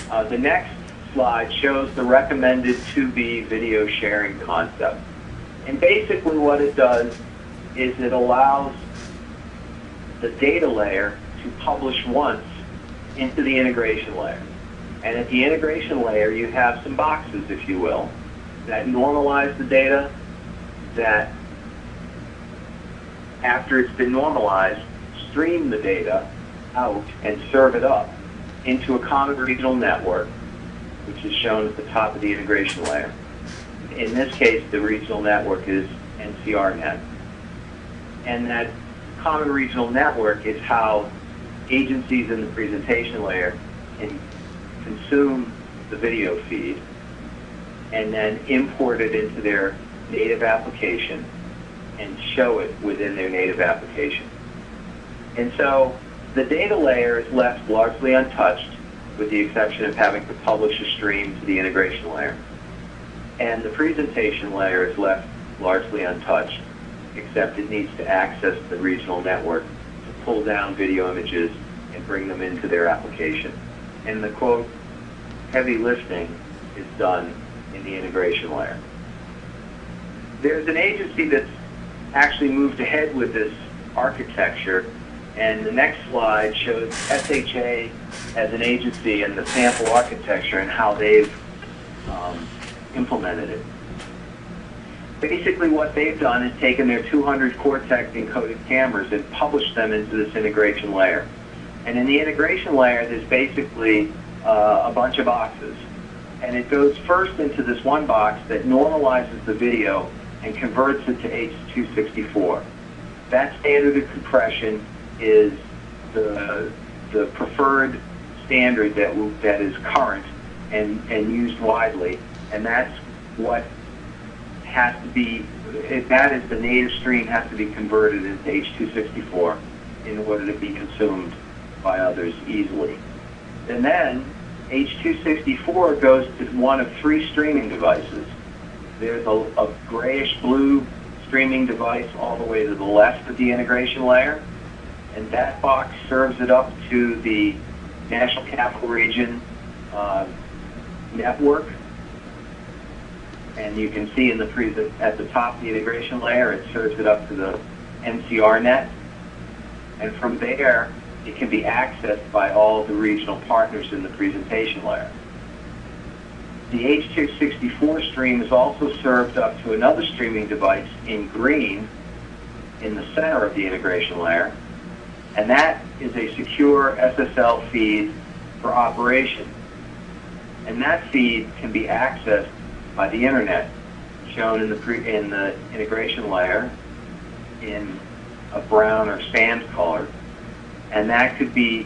The next slide shows the recommended 2B video sharing concept. And basically what it does is it allows the data layer to publish once into the integration layer. And at the integration layer, you have some boxes, if you will, that normalize the data, that after it's been normalized, stream the data out and serve it up into a common regional network, which is shown at the top of the integration layer. In this case, the regional network is NCRNet. And that common regional network is how agencies in the presentation layer can consume the video feed and then import it into their native application and show it within their native application. And so the data layer is left largely untouched, with the exception of having to publish a stream to the integration layer. And the presentation layer is left largely untouched, except it needs to access the regional network to pull down video images and bring them into their application. And the, quote, heavy lifting is done in the integration layer. There's an agency that's actually moved ahead with this architecture, and the next slide shows SHA as an agency and the sample architecture and how they've implemented it. Basically what they've done is taken their 200 Cortex encoded cameras and published them into this integration layer. And in the integration layer, there's basically a bunch of boxes. And it goes first into this one box that normalizes the video and converts it to H.264. That standard of compression is the preferred standard that is current and used widely, and that's what has to be, that is the native stream has to be converted into H.264 in order to be consumed by others easily. And then H.264 goes to one of three streaming devices. There's a grayish-blue streaming device all the way to the left of the integration layer, and that box serves it up to the National Capital Region network. And you can see in the at the top of the integration layer, it serves it up to the NCRNet. And from there, it can be accessed by all the regional partners in the presentation layer. The H.264 stream is also served up to another streaming device in green in the center of the integration layer, and that is a secure SSL feed for operation. And that feed can be accessed by the internet, shown in the integration layer in a brown or sand color, and that could be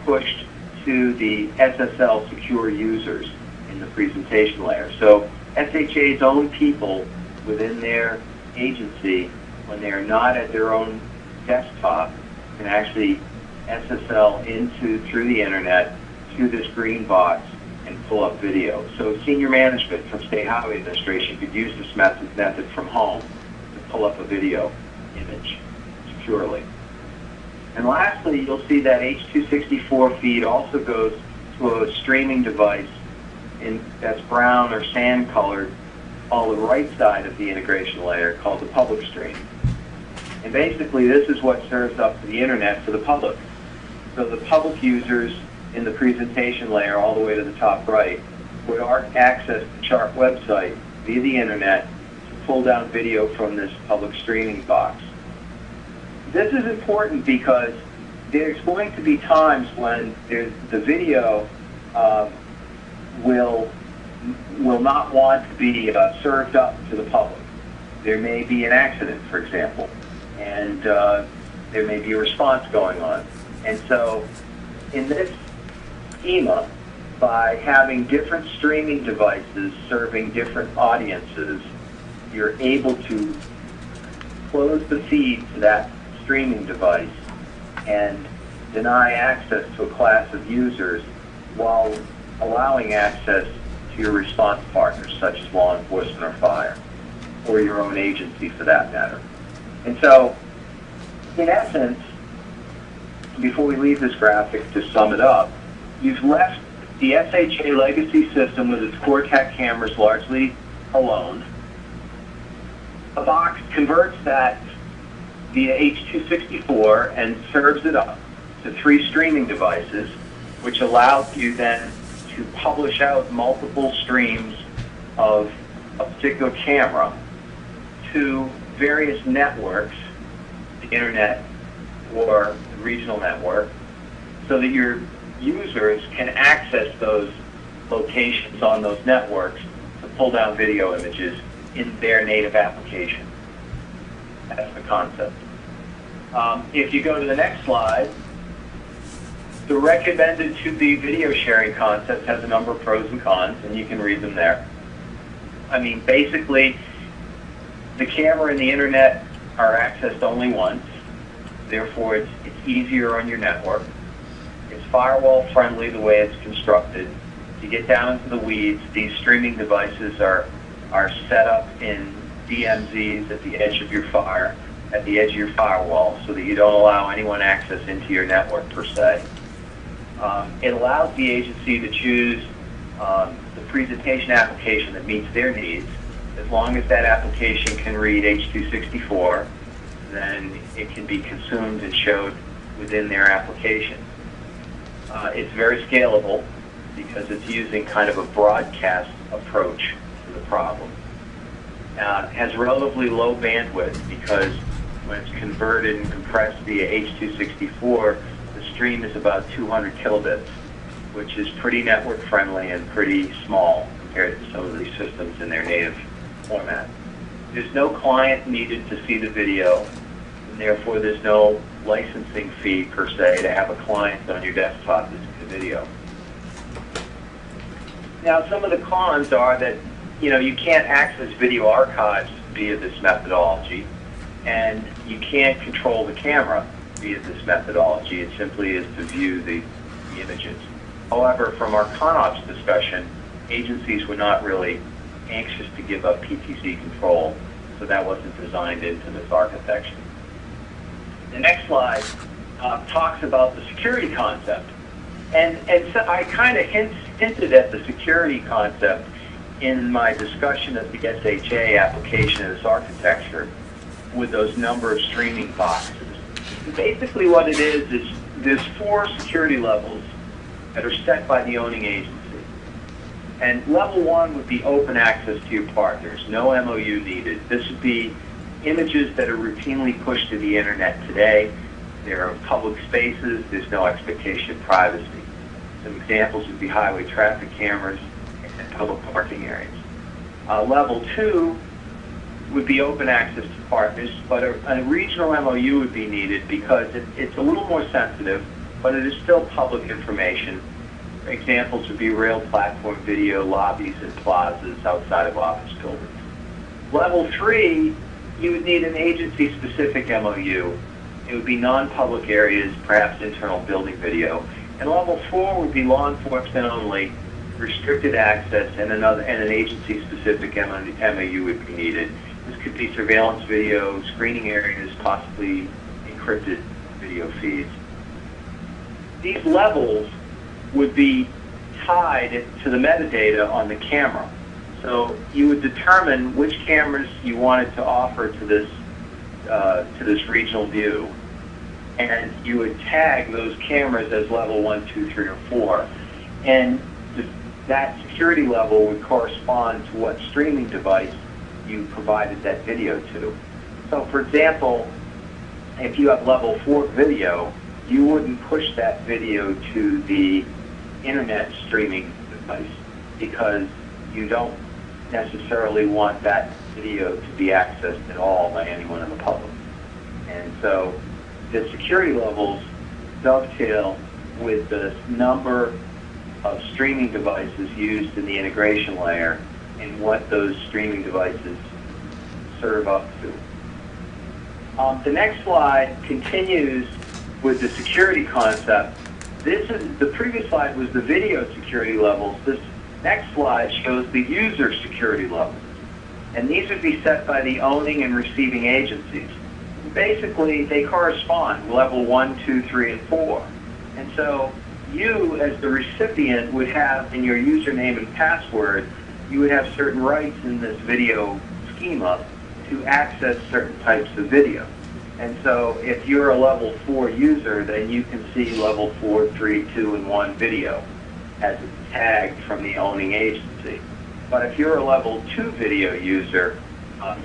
pushed to the SSL secure users in the presentation layer. So SHA's own people within their agency, when they are not at their own desktop, can actually SSL through the internet to this green box and pull up video. So senior management from State Highway Administration could use this method from home to pull up a video image securely. And lastly, you'll see that H.264 feed also goes to a streaming device that's brown or sand colored on the right side of the integration layer, called the public stream. And basically this is what serves up to the internet for the public. So the public users in the presentation layer all the way to the top right would access the chart website via the internet to pull down video from this public streaming box. This is important because there's going to be times when the video will not want to be served up to the public. There may be an accident, for example, and there may be a response going on. And so in this schema, by having different streaming devices serving different audiences, you're able to close the feed to that streaming device and deny access to a class of users while allowing access to your response partners, such as law enforcement or fire, or your own agency for that matter. And so, in essence, before we leave this graphic, to sum it up, you've left the SHA legacy system with its Core-Tech cameras largely alone. A box converts that via H.264 and serves it up to 3 streaming devices, which allows you then to publish out multiple streams of a particular camera to various networks, the internet or the regional network, so that your users can access those locations on those networks to pull down video images in their native application. That's the concept. If you go to the next slide, the recommended to be video sharing concept has a number of pros and cons, and you can read them there. I mean, basically, the camera and the internet are accessed only once. Therefore, it's easier on your network. It's firewall friendly the way it's constructed. To get down into the weeds, these streaming devices are set up in DMZs at the edge of your firewall, so that you don't allow anyone access into your network per se. It allows the agency to choose the presentation application that meets their needs. As long as that application can read H.264, then it can be consumed and showed within their application. It's very scalable because it's using kind of a broadcast approach to the problem. It has relatively low bandwidth because when it's converted and compressed via H.264, the stream is about 200 kilobits, which is pretty network friendly and pretty small compared to some of these systems in their native format. There's no client needed to see the video, and therefore there's no licensing fee per se to have a client on your desktop to see the video. Now, some of the cons are that you can't access video archives via this methodology, and you can't control the camera via this methodology. It simply is to view the images. However, from our ConOps discussion, agencies were not really anxious to give up PTC control, so that wasn't designed into this architecture. The next slide talks about the security concept. And so I kind of hinted at the security concept in my discussion of the SHA application of this architecture with those number of streaming boxes. Basically what it is there's 4 security levels that are set by the owning agency. And level 1 would be open access to your partners, no MOU needed. This would be images that are routinely pushed to the internet today. They're public spaces, there's no expectation of privacy. Some examples would be highway traffic cameras and public parking areas. Level 2 would be open access to partners, but a regional MOU would be needed because it's a little more sensitive, but it is still public information. Examples would be rail platform video, lobbies and plazas outside of office buildings. Level 3, you would need an agency-specific MOU. It would be non-public areas, perhaps internal building video. And level 4 would be law enforcement only, restricted access, and an agency-specific MOU would be needed. This could be surveillance video, screening areas, possibly encrypted video feeds. These levels would be tied to the metadata on the camera. So you would determine which cameras you wanted to offer to this regional view, and you would tag those cameras as level 1, 2, 3, or 4. And that security level would correspond to what streaming device you provided that video to. So for example, if you have level 4 video, you wouldn't push that video to the internet streaming device because you don't necessarily want that video to be accessed at all by anyone in the public. And so the security levels dovetail with the number of streaming devices used in the integration layer and what those streaming devices serve up to. The next slide continues with the security concept. The previous slide was the video security levels. This next slide shows the user security levels. And these would be set by the owning and receiving agencies. Basically, they correspond, level 1, 2, 3, and 4. And so you, as the recipient, would have in your username and password, you would have certain rights in this video schema to access certain types of video. And so if you're a level 4 user, then you can see level 4, 3, 2, and 1 video as it's tagged from the owning agency. But if you're a level 2 video user,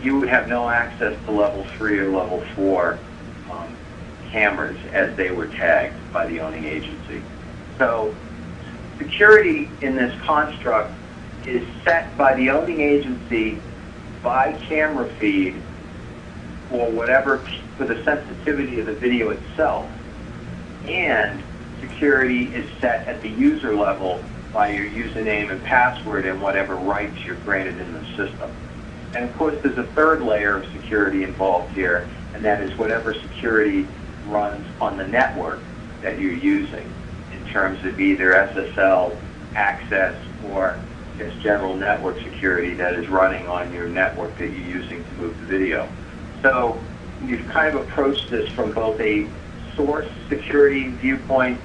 you would have no access to level 3 or level 4 cameras as they were tagged by the owning agency. So security in this construct is set by the owning agency by camera feed or whatever, for the sensitivity of the video itself, and security is set at the user level by your username and password and whatever rights you're granted in the system. And of course there's a third layer of security involved here, and that is whatever security runs on the network that you're using in terms of either SSL access or just general network security that is running on your network that you're using to move the video. So we've kind of approached this from both a source security viewpoint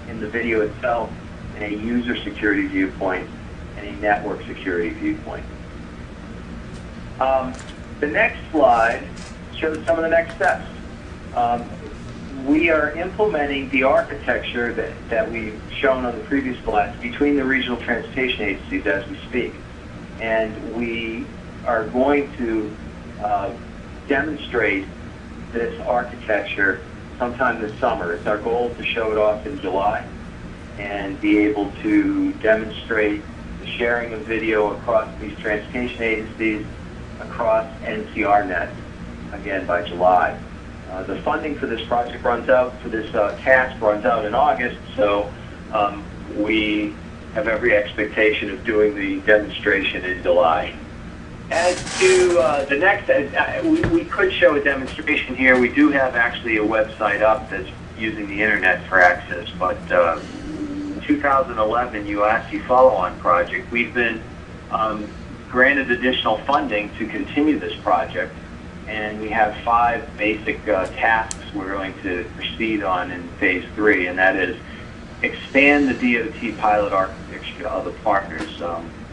in the video itself and a user security viewpoint and a network security viewpoint. The next slide shows some of the next steps. We are implementing the architecture that we've shown on the previous slides between the regional transportation agencies as we speak. And we are going to demonstrate this architecture sometime this summer. It's our goal to show it off in July and be able to demonstrate the sharing of video across these transportation agencies, across NCRnet, again by July. The funding for this project runs out, for this task runs out in August, so we have every expectation of doing the demonstration in July. As to the next, we could show a demonstration here. We do have actually a website up that's using the internet for access, but 2011 UASC follow-on project, we've been granted additional funding to continue this project, and we have 5 basic tasks we're going to proceed on in phase 3, and that is expand the DOT pilot architecture to other partners.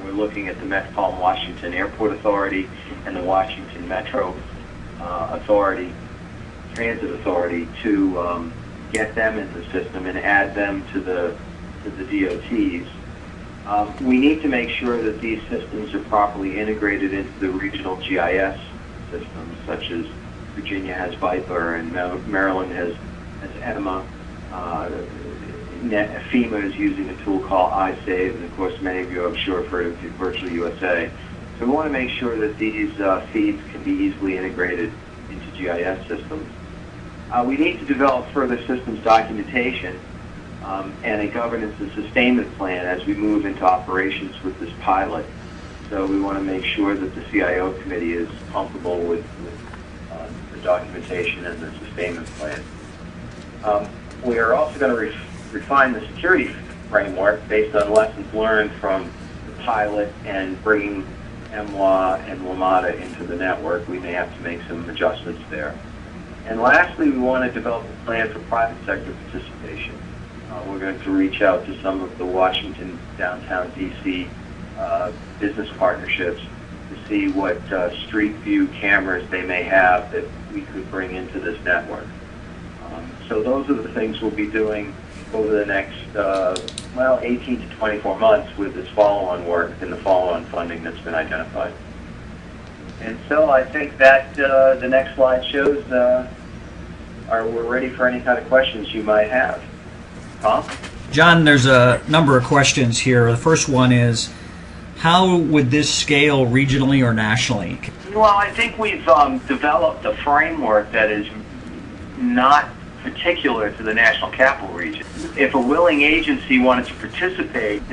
We're looking at the Metropolitan Washington Airport Authority and the Washington Metro Authority, Transit Authority, to get them in the system and add them to the DOTs. We need to make sure that these systems are properly integrated into the regional GIS systems, such as Virginia has Viper and Maryland has EMA. FEMA is using a tool called iSave, and of course many of you, I'm sure, have heard of Virtual USA. So we want to make sure that these feeds can be easily integrated into GIS systems. We need to develop further systems documentation and a governance and sustainment plan as we move into operations with this pilot. So we want to make sure that the CIO committee is comfortable with the documentation and the sustainment plan. We are also going to refine the security framework based on lessons learned from the pilot and bringing MWA and WMATA into the network. We may have to make some adjustments there. And lastly, we want to develop a plan for private sector participation. We're going to reach out to some of the Washington, downtown DC business partnerships to see what street view cameras they may have that we could bring into this network. So those are the things we'll be doing over the next, 18 to 24 months with this follow-on work and the follow-on funding that's been identified. And so I think that the next slide shows we're ready for any kind of questions you might have. Tom? John, there's a number of questions here. The first one is, how would this scale regionally or nationally? Well, I think we've developed a framework that is not particular to the National Capital Region. If a willing agency wanted to participate,